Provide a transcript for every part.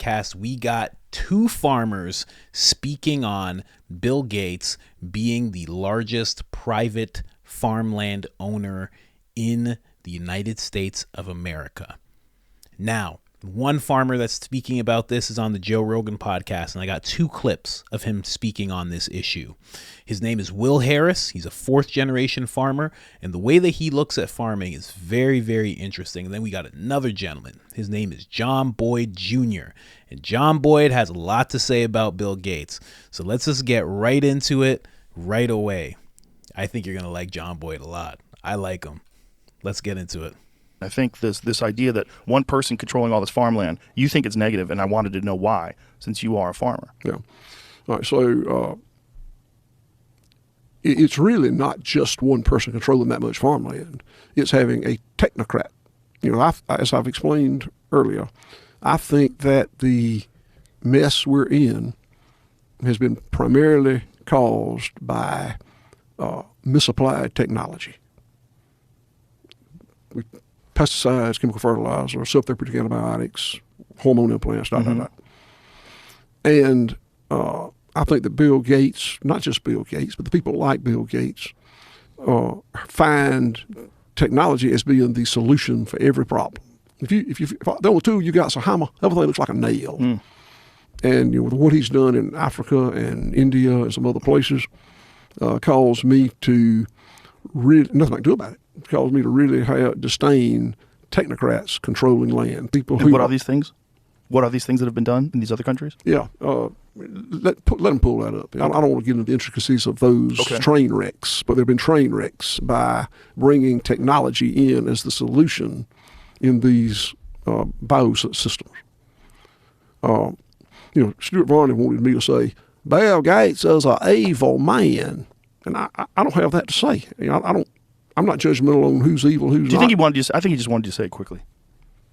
podcast, we got two farmers speaking on Bill Gates being the largest private farmland owner in the United States of America. Now, one farmer that's speaking about this is on the Joe Rogan podcast, and I got two clips of him speaking on this issue. His name is Will Harris. He's a fourth-generation farmer, and the way that he looks at farming is very, very interesting. And then we got another gentleman. His name is John Boyd Jr., and John Boyd has a lot to say about Bill Gates. So let's just get right into it right away. I think you're going to like John Boyd a lot. I like him. Let's get into it. I think this idea that one person controlling all this farmland, you think it's negative, and I wanted to know why, since you are a farmer. Yeah. All right. So it's really not just one person controlling that much farmland. It's having a technocrat. You know, as I've explained earlier, I think that the mess we're in has been primarily caused by misapplied technology. Pesticides, chemical fertilizer, self-therapeutic antibiotics, hormone implants, And I think that Bill Gates, not just Bill Gates, but the people like Bill Gates, find technology as being the solution for every problem. If the only tool you got is a hammer, everything looks like a nail. And with what he's done in Africa and India and some other places, caused me to really nothing I can do about it. It caused me to really disdain technocrats controlling land. People who what are these things? What are these things that have been done in these other countries? Yeah, let them pull that up. I don't want to get into the intricacies of those train wrecks, but there have been train wrecks by bringing technology in as the solution in these biosystems. Stuart Varney wanted me to say, Bill Gates is an evil man. And I don't have that to say. I'm not judgmental on who's evil, who's not. Do you think he wanted you? I think he just wanted you to say it quickly.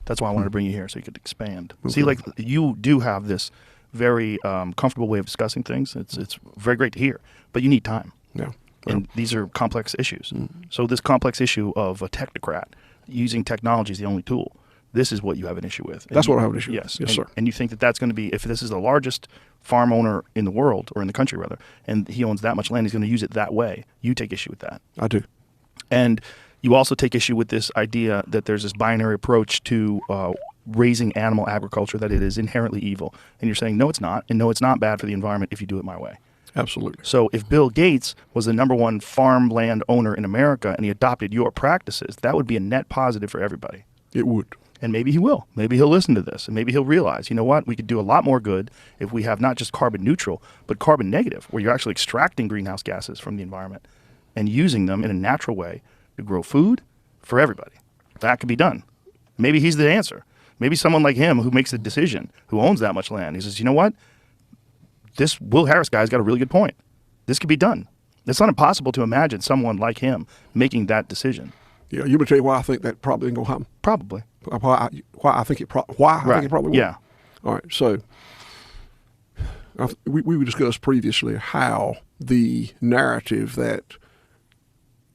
That's why I wanted to bring you here so you could expand. Okay. See, like you do have this very comfortable way of discussing things. It's very great to hear, but you need time. Yeah. And these are complex issues. So this complex issue of a technocrat using technology is the only tool. This is what you have an issue with. That's what I have an issue with. Yes, sir. And you think that that's going to be, if this is the largest farm owner in the world, or in the country rather, and he owns that much land, he's going to use it that way. You take issue with that. I do. And you also take issue with this idea that there's this binary approach to raising animal agriculture, that it is inherently evil. And you're saying, no, it's not. And no, it's not bad for the environment if you do it my way. Absolutely. So if Bill Gates was the number one farmland owner in America and he adopted your practices, that would be a net positive for everybody. It would. And maybe he will. Maybe he'll listen to this, and maybe he'll realize, you know what, we could do a lot more good if we have not just carbon neutral, but carbon negative, where you're actually extracting greenhouse gases from the environment and using them in a natural way to grow food for everybody. That could be done. Maybe he's the answer. Maybe someone like him who makes the decision, who owns that much land, he says, you know what, this Will Harris guy's got a really good point. This could be done. It's not impossible to imagine someone like him making that decision. Yeah, you would tell you why I think that probably ain't going to happen. Probably. Why I think it probably will. Yeah. All right. So we discussed previously how the narrative that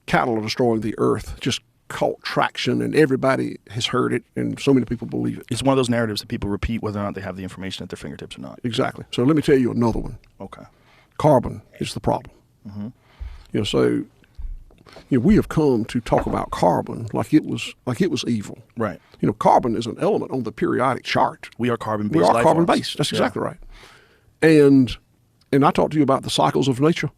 cattle are destroying the earth just caught traction, and everybody has heard it, and so many people believe it. It's one of those narratives that people repeat whether or not they have the information at their fingertips or not. Exactly. So let me tell you another one. Okay. Carbon is the problem. We have come to talk about carbon like it was evil. Right. Carbon is an element on the periodic chart. We are carbon-based. We are carbon-based. That's exactly right. And I talked to you about the cycles of nature.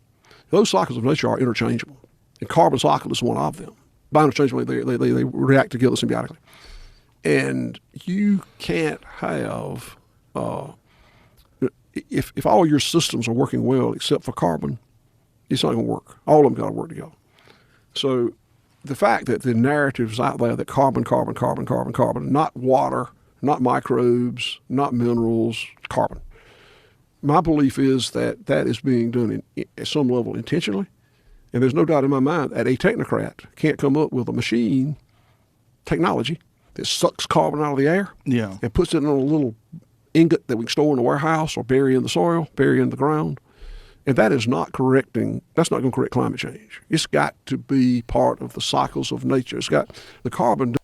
Those cycles of nature are interchangeable, and carbon cycle is one of them. By interchangeably, they react together symbiotically. And you can't have if all your systems are working well except for carbon, it's not going to work. All of them got to work together. So the fact that the narrative's out there that carbon, not water, not microbes, not minerals, carbon. My belief is that is being done at some level intentionally. And there's no doubt in my mind that a technocrat can't come up with a machine technology that sucks carbon out of the air and puts it in a little ingot that we can store in a warehouse or bury in the soil, bury in the ground. And that is not correcting, that's not going to correct climate change. It's got to be part of the cycles of nature. It's got the carbon.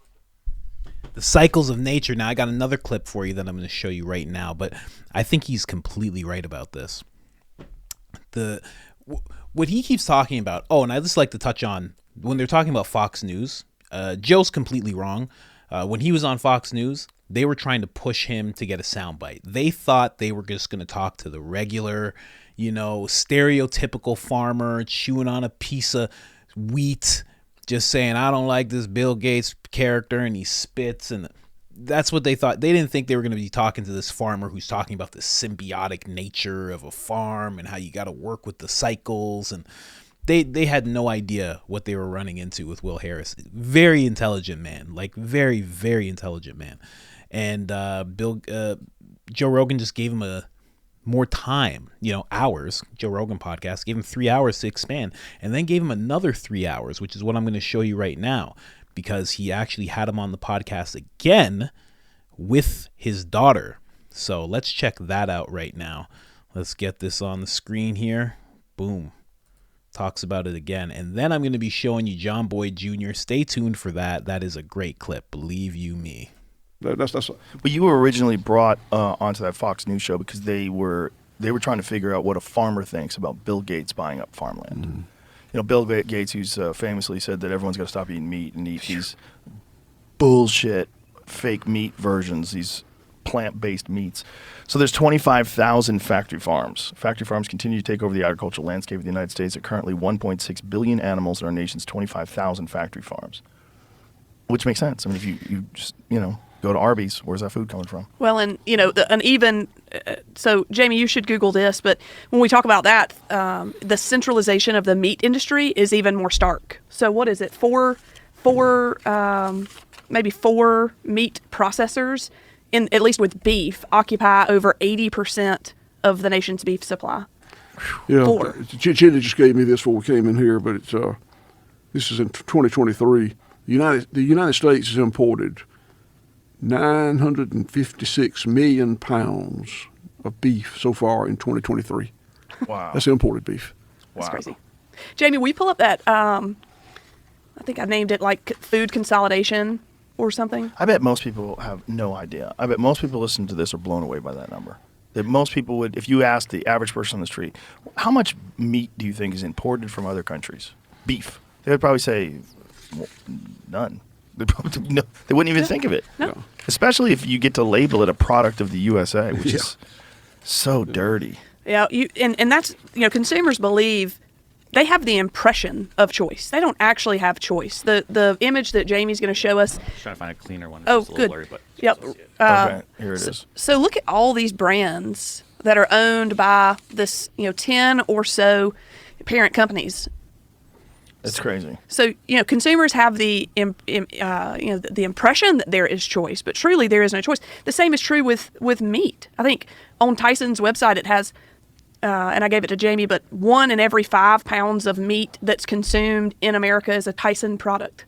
The cycles of nature. Now, I got another clip for you that I'm going to show you right now, but I think he's completely right about this. What he keeps talking about, and I just like to touch on, when they're talking about Fox News, Joe's completely wrong. When he was on Fox News, they were trying to push him to get a soundbite. They thought they were just going to talk to the regular, stereotypical farmer chewing on a piece of wheat, just saying, I don't like this Bill Gates character, and he spits, and that's what they thought. They didn't think they were going to be talking to this farmer who's talking about the symbiotic nature of a farm and how you got to work with the cycles, and they had no idea what they were running into with Will Harris. Very intelligent man, like very, very intelligent man. And Joe Rogan just gave him more time, hours. Joe Rogan podcast gave him 3 hours to expand, and then gave him another 3 hours, which is what I'm going to show you right now, because he actually had him on the podcast again with his daughter. So let's check that out right now. Let's get this on the screen here. Boom. Talks about it again. And then I'm going to be showing you John Boyd Jr. Stay tuned for that. That is a great clip. Believe you me. But you were originally brought onto that Fox News show because they were trying to figure out what a farmer thinks about Bill Gates buying up farmland. Mm. Bill Gates, who's famously said that everyone's got to stop eating meat and eat these bullshit fake meat versions, these plant-based meats. So there's 25,000 factory farms. Factory farms continue to take over the agricultural landscape of the United States. There are currently 1.6 billion animals in our nation's 25,000 factory farms, which makes sense. I mean, if you just, go to Arby's, where's that food coming from? Well, and, so Jamie, you should Google this, but when we talk about that, the centralization of the meat industry is even more stark. So what is it? Maybe four meat processors, at least with beef, occupy over 80% of the nation's beef supply. Yeah, 4. Jenny just gave me this before we came in here, but this is in 2023. The United States has imported 956 million pounds of beef so far in 2023. Wow. That's imported beef. That's Wow. crazy. Jamie, will you pull up that, I think I named it like food consolidation or something? I bet most people have no idea. I bet most people listening to this are blown away by that number. That most people would, if you asked the average person on the street, how much meat do you think is imported from other countries? Beef. They would probably say, well, none. They wouldn't even think of it. No. Especially if you get to label it a product of the USA, which is so dirty. Yeah, and that's, consumers believe they have the impression of choice. They don't actually have choice. The image that Jamie's going to show us. Trying to find a cleaner one. Oh, It's a good. little blurry, but Yep. Okay, here it is. So look at all these brands that are owned by this, 10 or so parent companies. It's crazy. So, consumers have the impression that there is choice, but truly there is no choice. The same is true with meat. I think on Tyson's website it has, and I gave it to Jamie, but 1 in every 5 pounds of meat that's consumed in America is a Tyson product.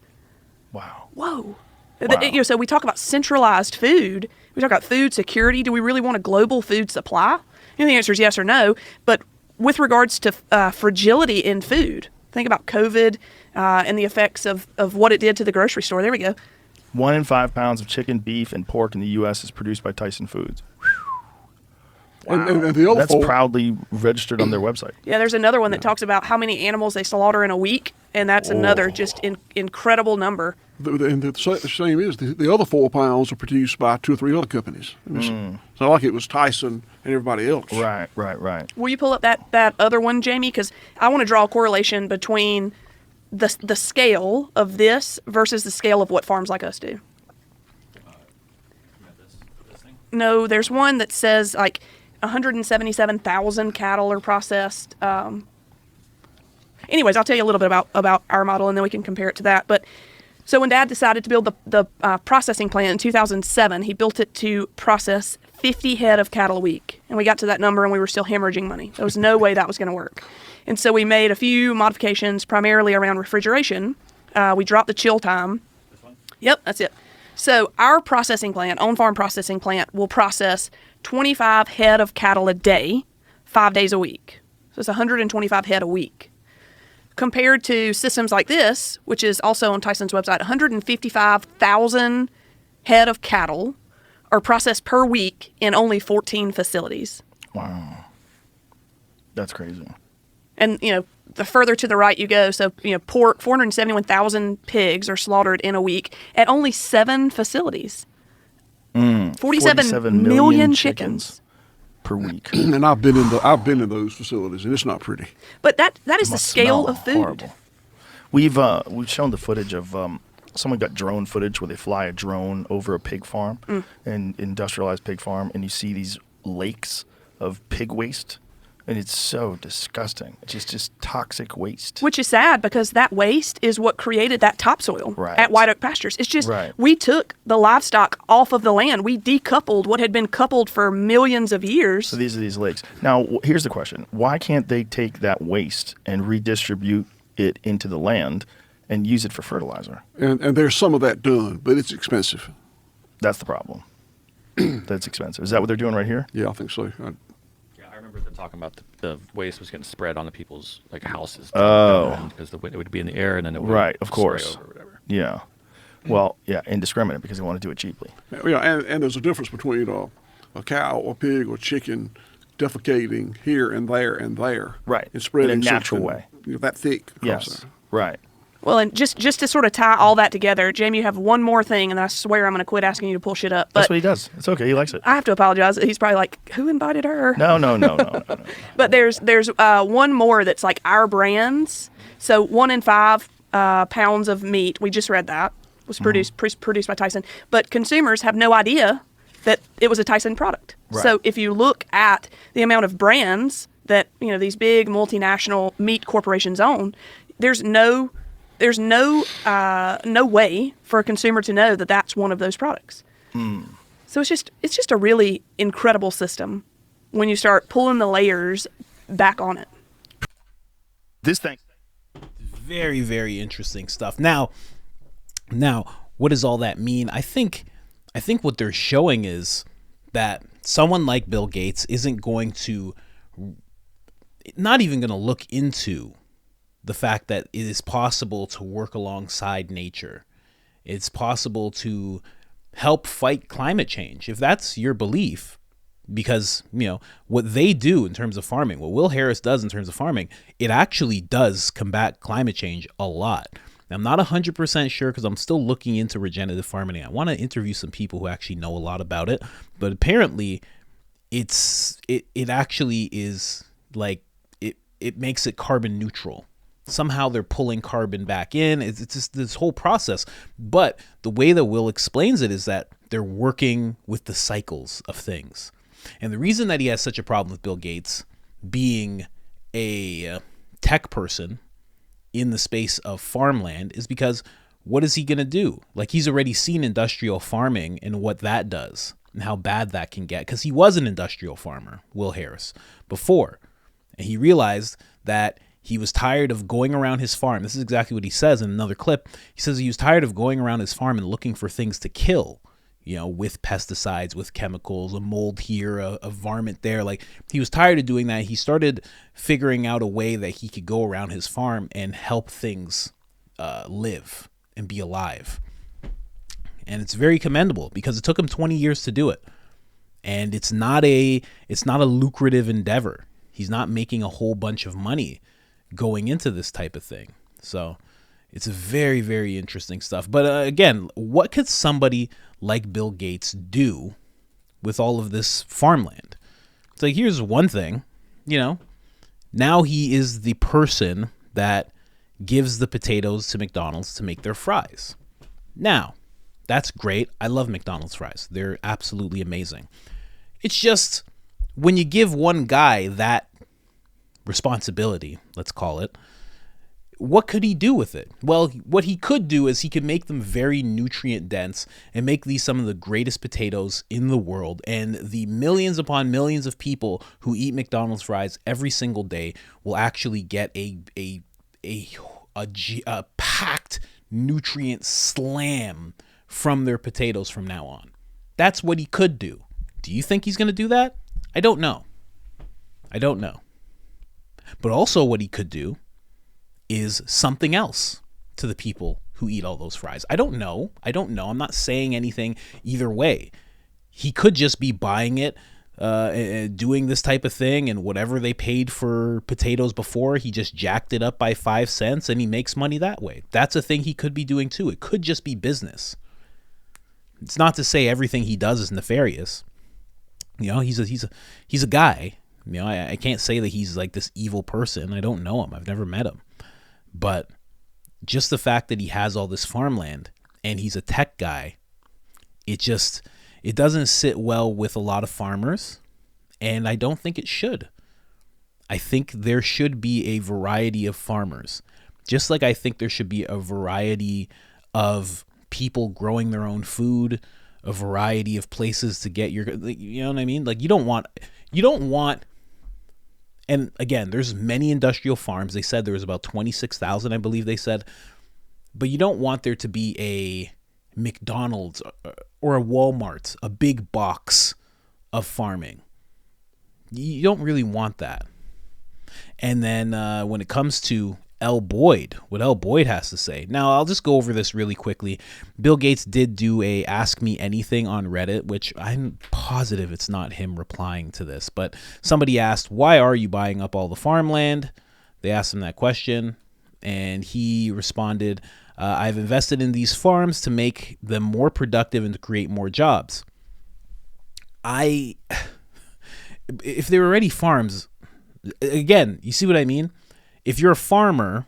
Wow. Whoa. Wow. So we talk about centralized food. We talk about food security. Do we really want a global food supply? And the answer is yes or no. But with regards to fragility in food, think about COVID and the effects of what it did to the grocery store. There we go. 1 in 5 pounds of chicken, beef, and pork in the U.S. is produced by Tyson Foods. Wow. And the other That's 4, proudly registered on their website. Yeah, there's another one that talks about how many animals they slaughter in a week, and that's another just incredible number. and the same is the other 4 pounds are produced by 2 or 3 other companies. It's not like it was Tyson and everybody else. Right. Will you pull up that other one, Jamie? Because I want to draw a correlation between the scale of this versus the scale of what farms like us do. this thing? No, there's one that says like 177,000 cattle are processed. Anyways, I'll tell you a little bit about our model, and then we can compare it to that. But so when Dad decided to build the processing plant in 2007, he built it to process 50 head of cattle a week. And we got to that number, and we were still hemorrhaging money. There was no way that was going to work. And so we made a few modifications, primarily around refrigeration. We dropped the chill time. This one? Yep, that's it. So our processing plant, on-farm processing plant, will process 25 head of cattle a day, 5 days a week. So it's 125 head a week. Compared to systems like this, which is also on Tyson's website, 155,000 head of cattle are processed per week in only 14 facilities. Wow. That's crazy. And, the further to the right you go, so, pork, 471,000 pigs are slaughtered in a week at only 7 facilities. 47 million chickens per week. And I've been in those facilities, and it's not pretty. But that is the Must scale smell of food. horrible. We've shown the footage of someone got drone footage where they fly a drone over a pig farm, an industrialized pig farm, and you see these lakes of pig waste, and it's so disgusting. It's just toxic waste. Which is sad because that waste is what created that topsoil Right. at White Oak Pastures. It's just Right. we took the livestock off of the land. We decoupled what had been coupled for millions of years. So these are these lakes. Now, here's the question. Why can't they take that waste and redistribute it into the land and use it for fertilizer? And there's some of that done, but it's expensive. That's the problem. That's expensive. Is that what they're doing right here? Yeah, I think so. Yeah, I remember them talking about the waste was getting spread on the people's houses. Oh. Because it would be in the air and then it would Right, of spray course. over or whatever. Yeah. Well, yeah, indiscriminate because they want to do it cheaply. Yeah, and there's a difference between a cow or pig or chicken defecating here and there and there. Right. And spreading In a natural something, way. that thick across Yes. there. Right. Well, and just to sort of tie all that together, Jamie, you have one more thing, and I swear I'm going to quit asking you to pull shit up. But That's what he does. It's okay. He likes it. I have to apologize. He's probably like, who invited her? No. But there's one more that's like our brands. So 1 in 5 pounds of meat, we just read that, was produced by Tyson. But consumers have no idea that it was a Tyson product. Right. So if you look at the amount of brands that these big multinational meat corporations own, there's no way for a consumer to know that that's one of those products. So it's just a really incredible system when you start pulling the layers back on it. This thing. Very, very interesting stuff. Now, what does all that mean? I think what they're showing is that someone like Bill Gates not even going to look into the fact that it is possible to work alongside nature. It's possible to help fight climate change. If that's your belief, because, what they do in terms of farming, what Will Harris does in terms of farming, it actually does combat climate change a lot. I'm not 100% sure because I'm still looking into regenerative farming. I want to interview some people who actually know a lot about it, but apparently it actually is like it makes it carbon neutral. Somehow they're pulling carbon back in. It's just this whole process. But the way that Will explains it is that they're working with the cycles of things. And the reason that he has such a problem with Bill Gates being a tech person in the space of farmland is because what is he going to do? Like, he's already seen industrial farming and what that does and how bad that can get, because he was an industrial farmer, Will Harris, before. And he realized that he was tired of going around his farm. This is exactly what he says in another clip. He says he was tired of going around his farm and looking for things to kill, with pesticides, with chemicals, a mold here, a varmint there. Like, he was tired of doing that. He started figuring out a way that he could go around his farm and help things live and be alive. And it's very commendable because it took him 20 years to do it. And it's not a lucrative endeavor. He's not making a whole bunch of money going into this type of thing. So it's very, very interesting stuff. But again, what could somebody like Bill Gates do with all of this farmland? It's like, here's one thing, now he is the person that gives the potatoes to McDonald's to make their fries. Now, that's great. I love McDonald's fries. They're absolutely amazing. It's just when you give one guy that responsibility, let's call it, what could he do with it? Well, what he could do is he could make them very nutrient dense and make these some of the greatest potatoes in the world. And the millions upon millions of people who eat McDonald's fries every single day will actually get a packed nutrient slam from their potatoes from now on. That's what he could do. Do you think he's going to do that? I don't know. But also what he could do is something else to the people who eat all those fries. I don't know. I'm not saying anything either way. He could just be buying it, doing this type of thing, and whatever they paid for potatoes before, he just jacked it up by 5 cents and he makes money that way. That's a thing he could be doing too. It could just be business. It's not to say everything he does is nefarious. He's a guy. I can't say that he's like this evil person. I don't know him. I've never met him. But just the fact that he has all this farmland and he's a tech guy, it doesn't sit well with a lot of farmers, and I don't think it should. I think there should be a variety of farmers, just like I think there should be a variety of people growing their own food, a variety of places to get your, you know what I mean? Like you don't want, and again, there's many industrial farms. They said there was about 26,000, I believe they said, but you don't want there to be a McDonald's or a Walmart, a big box of farming. You don't really want that. And then when it comes to what L. Boyd has to say. Now, I'll just go over this really quickly. Bill Gates did do a Ask Me Anything on Reddit, which I'm positive it's not him replying to this, but somebody asked, why are you buying up all the farmland? They asked him that question, and he responded, I've invested in these farms to make them more productive and to create more jobs. If they're already farms, again, you see what I mean? If you're a farmer,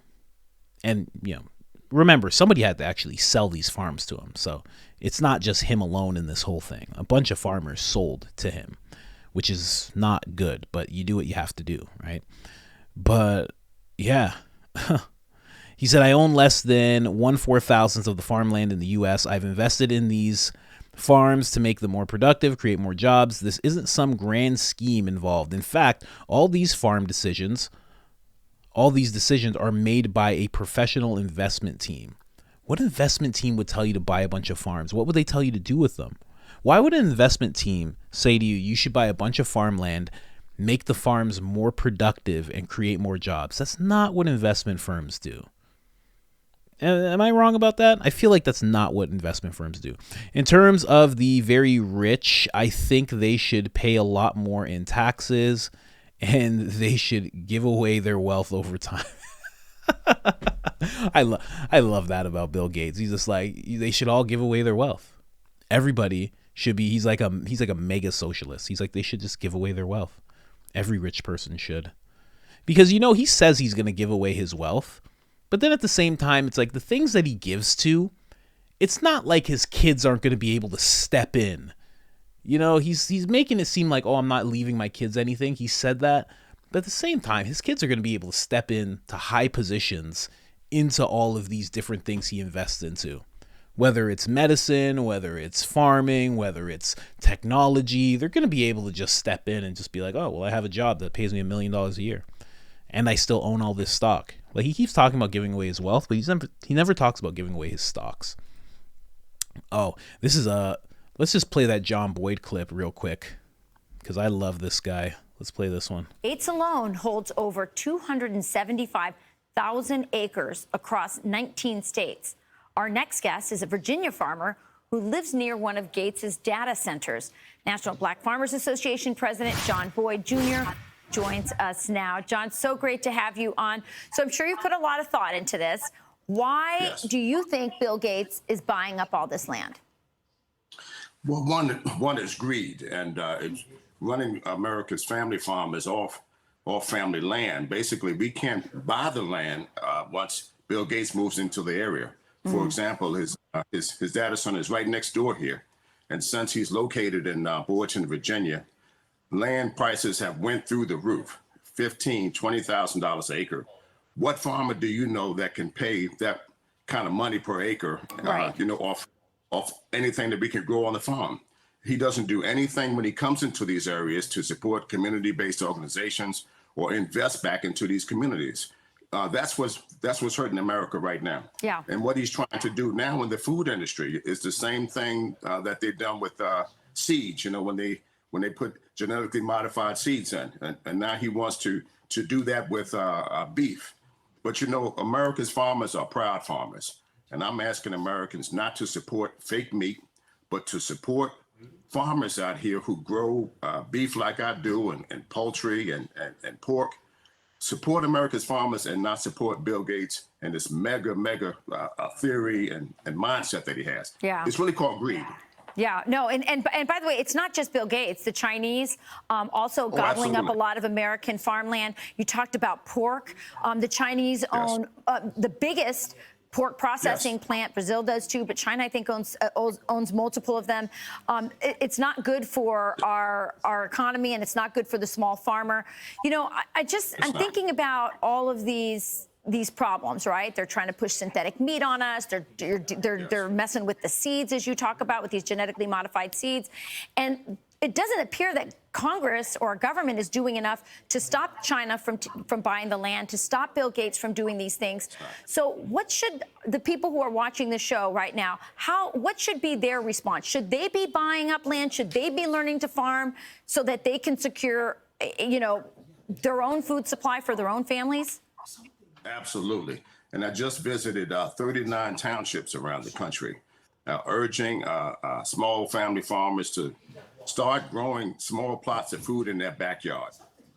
and remember, somebody had to actually sell these farms to him, so it's not just him alone in this whole thing. A bunch of farmers sold to him, which is not good, but you do what you have to do, right? But yeah, he said, I own less than 1/4,000th of the farmland in the U.S. I've invested in these farms to make them more productive, create more jobs. This isn't some grand scheme involved. In fact, all these decisions are made by a professional investment team. What investment team would tell you to buy a bunch of farms? What would they tell you to do with them? Why would an investment team say to you, you should buy a bunch of farmland, make the farms more productive, and create more jobs? That's not what investment firms do. Am I wrong about that? I feel like that's not what investment firms do. In terms of the very rich, I think they should pay a lot more in taxes, and they should give away their wealth over time. I love that about Bill Gates. He's just like, they should all give away their wealth. Everybody should be. He's like a mega socialist. He's like, they should just give away their wealth. Every rich person should, because he says he's going to give away his wealth, but then at the same time, it's like the things that he gives to, it's not like his kids aren't going to be able to step in. He's making it seem like, oh, I'm not leaving my kids anything. He said that. But at the same time, his kids are going to be able to step in to high positions into all of these different things he invests into. Whether it's medicine, whether it's farming, whether it's technology, they're going to be able to just step in and just be like, oh, well, I have a job that pays me $1 million a year, and I still own all this stock. Like, he keeps talking about giving away his wealth, but he never talks about giving away his stocks. Oh, let's just play that John Boyd clip real quick, because I love this guy. Let's play this one. Gates alone holds over 275,000 acres across 19 states. Our next guest is a Virginia farmer who lives near one of Gates's data centers. National Black Farmers Association President John Boyd Jr. joins us now. John, so great to have you on. So I'm sure you've put a lot of thought into this. Why do you think Bill Gates is buying up all this land? Well, one is greed, and it's running America's family farm is off family land. Basically, we can't buy the land once Bill Gates moves into the area. For example, his data center is right next door here, and since he's located in Boydton, Virginia, land prices have went through the roof, $15,000-$20,000 an acre. What farmer do you know that can pay that kind of money per acre? Right. Off anything that we can grow on the farm. He doesn't do anything when he comes into these areas to support community-based organizations or invest back into these communities. That's what's hurting America right now. Yeah. And what he's trying to do now in the food industry is the same thing that they've done with seeds. When they put genetically modified seeds in, and now he wants to do that with beef. But America's farmers are proud farmers. And I'm asking Americans not to support fake meat, but to support farmers out here who grow beef like I do, and poultry and pork. Support America's farmers and not support Bill Gates and this mega theory and mindset that he has. Yeah. It's really called greed. Yeah, no, and by the way, it's not just Bill Gates. The Chinese also gobbling up a lot of American farmland. You talked about pork. The Chinese own the biggest pork processing plant. Brazil does too, but China, I think, owns multiple of them. It's not good for our economy, and it's not good for the small farmer. You know, I'm thinking about all of these problems, right? They're trying to push synthetic meat on us. They're messing with the seeds, as you talk about, with these genetically modified seeds. And it doesn't appear that Congress or our government is doing enough to stop China from buying the land, to stop Bill Gates from doing these things. So what should the people who are watching the show right now, what should be their response? Should they be buying up land? Should they be learning to farm so that they can secure, their own food supply for their own families? Absolutely. And I just visited 39 townships around the country, urging small family farmers to start growing small plots of food in their backyard,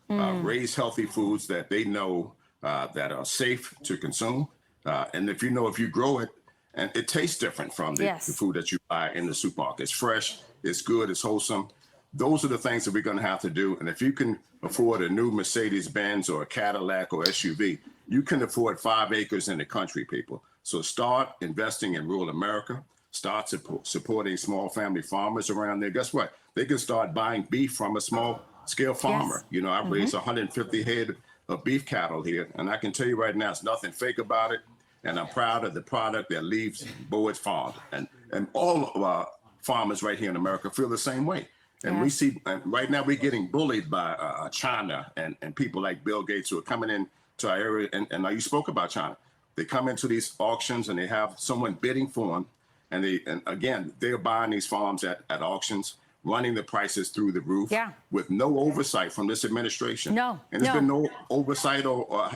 raise healthy foods that they know that are safe to consume. And if you grow it, and it tastes different from the food that you buy in the supermarket. It's fresh, it's good, it's wholesome. Those are the things that we're going to have to do. And if you can afford a new Mercedes-Benz or a Cadillac or SUV, you can afford 5 acres in the country, people. So start investing in rural America. Start supporting small family farmers around there. Guess what? They can start buying beef from a small scale farmer. You know, I've raised 150 head of beef cattle here. And I can tell you right now, it's nothing fake about it. And I'm proud of the product that leaves Boyd's Farm. And all of our farmers right here in America feel the same way. And we see, right now we're getting bullied by China and people like Bill Gates who are coming in to our area. And you spoke about China. They come into these auctions and they have someone bidding for them. And again, they're buying these farms at auctions, running the prices through the roof with no oversight from this administration. And there's been no oversight or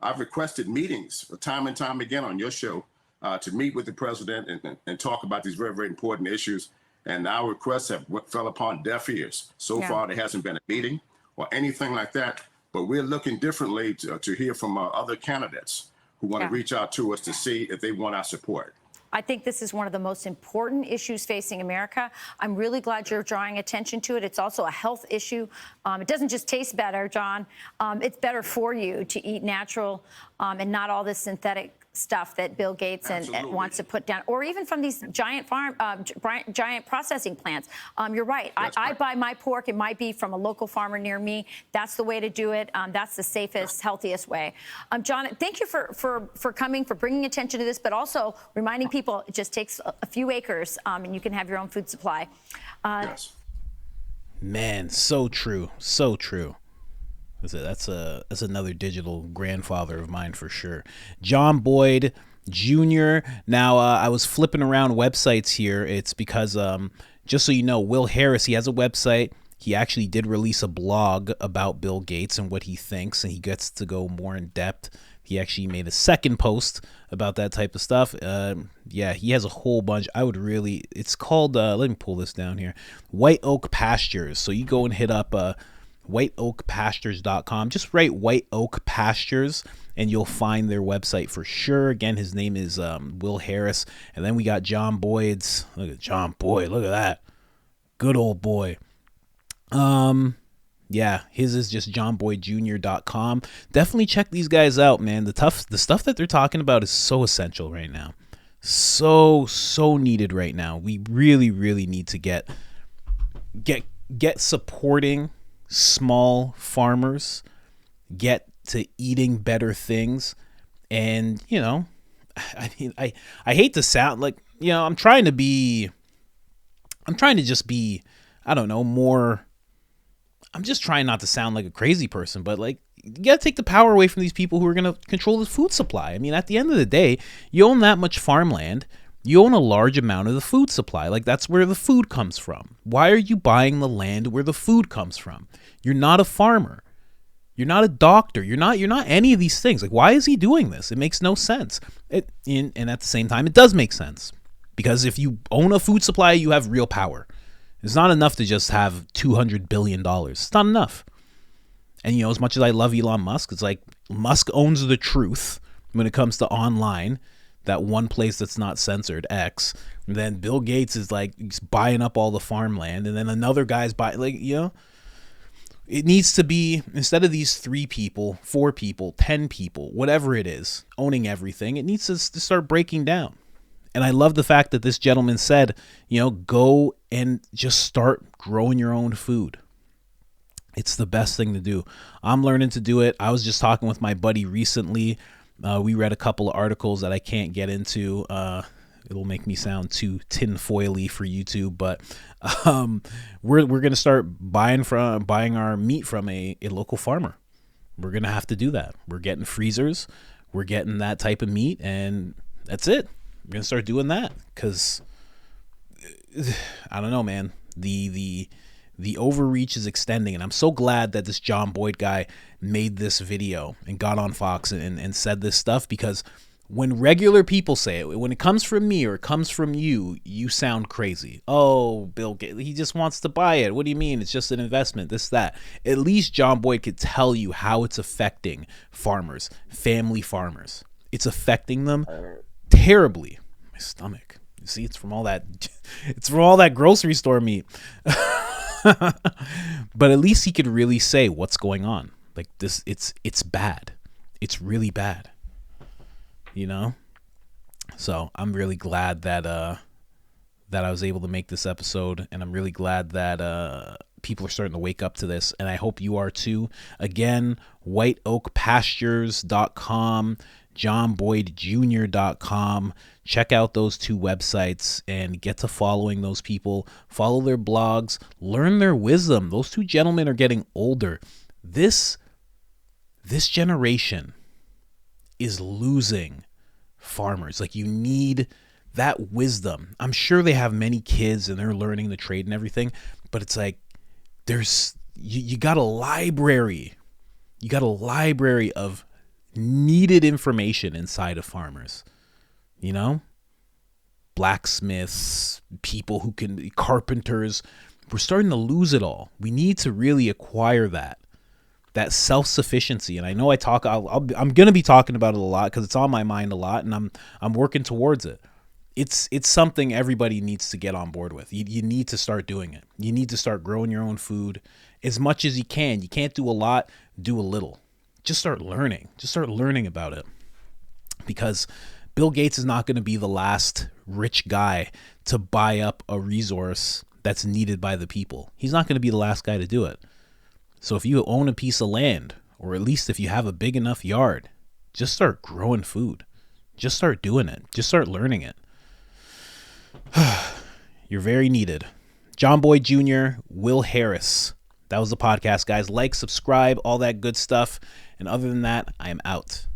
I've requested meetings time and time again on your show to meet with the president and talk about these very, very important issues. And our requests have fell upon deaf ears. So far, there hasn't been a meeting or anything like that. But we're looking differently to hear from other candidates who want to reach out to us to see if they want our support. I think this is one of the most important issues facing America. I'm really glad you're drawing attention to it. It's also a health issue. It doesn't just taste better, John. It's better for you to eat natural and not all this synthetic stuff that Bill Gates and wants to put down, or even from these giant processing plants. You're right. I buy my pork and my beef from a local farmer near me. That's the way to do it. That's the safest, healthiest way. John, thank you for coming, for bringing attention to this, but also reminding people it just takes a few acres and you can have your own food supply. Man, so true. So true. That's another digital grandfather of mine for sure. John Boyd Jr. Now, I was flipping around websites here. It's because, just so you know, Will Harris, he has a website. He actually did release a blog about Bill Gates and what he thinks, and he gets to go more in depth. He actually made a second post about that type of stuff. He has a whole bunch. It's called, let me pull this down here, White Oak Pastures. So you go and hit up whiteoakpastures.com. Just write White Oak Pastures and you'll find their website for sure. Again, his name is Will Harris. And then we got John Boyd's. Look at John Boyd. Look at that. Good old boy. His is just johnboydjr.com. Definitely check these guys out, man. The stuff that they're talking about is so essential right now. So needed right now. We really, really need to get supporting small farmers, get to eating better things. And I hate to sound like, I'm trying to just be, I don't know, more, I'm just trying not to sound like a crazy person, but like, you gotta take the power away from these people who are gonna control the food supply. I mean, at the end of the day, you own that much farmland, you own a large amount of the food supply. Like, that's where the food comes from. Why are you buying the land where the food comes from? You're not a farmer. You're not a doctor. You're not any of these things. Like, why is he doing this? It makes no sense. And at the same time, it does make sense. Because if you own a food supply, you have real power. It's not enough to just have $200 billion. It's not enough. And, you know, as much as I love Elon Musk, it's like Musk owns the truth when it comes to online, that one place that's not censored, X. And then Bill Gates is like buying up all the farmland. And then another guy's buying, like, you know, it needs to be, instead of these 3 people, 4 people, 10 people, whatever it is, owning everything, it needs to start breaking down. And I love the fact that this gentleman said, you know, go and just start growing your own food. It's the best thing to do. I'm learning to do it. I was just talking with my buddy recently. We read a couple of articles that I can't get into. It'll make me sound too tinfoily for YouTube, but we're going to start buying our meat from a local farmer. We're going to have to do that. We're getting freezers. We're getting that type of meat, and that's it. We're going to start doing that because I don't know, man. The overreach is extending, and I'm so glad that this John Boyd guy made this video and got on Fox and said this stuff, because when regular people say it, when it comes from me or it comes from you, you sound crazy. Oh, Bill Gates, he just wants to buy it. What do you mean? It's just an investment, this, that. At least John Boyd could tell you how it's affecting farmers, family farmers. It's affecting them terribly. My stomach. You see, it's from all that grocery store meat. But at least he could really say what's going on. Like this, it's bad. It's really bad. You know? So I'm really glad that I was able to make this episode, and I'm really glad that people are starting to wake up to this, and I hope you are too. Again, whiteoakpastures.com, johnboydjr.com. Check out those 2 websites and get to following those people. Follow their blogs. Learn their wisdom. Those 2 gentlemen are getting older. This generation is losing farmers. Like, you need that wisdom. I'm sure they have many kids and they're learning the trade and everything, but it's like you got a library. You got a library of needed information inside of farmers. You know, blacksmiths, people who can, carpenters. We're starting to lose it all. We need to really acquire that self-sufficiency. And I know I'm going to be talking about it a lot because it's on my mind a lot, and I'm working towards it. It's something everybody needs to get on board with. You need to start doing it. You need to start growing your own food as much as you can. You can't do a lot, do a little. Just start learning. Just start learning about it. Because Bill Gates is not going to be the last rich guy to buy up a resource that's needed by the people. He's not going to be the last guy to do it. So if you own a piece of land, or at least if you have a big enough yard, just start growing food. Just start doing it. Just start learning it. You're very needed. John Boyd Jr., Will Harris. That was the podcast, guys. Like, subscribe, all that good stuff. And other than that, I am out.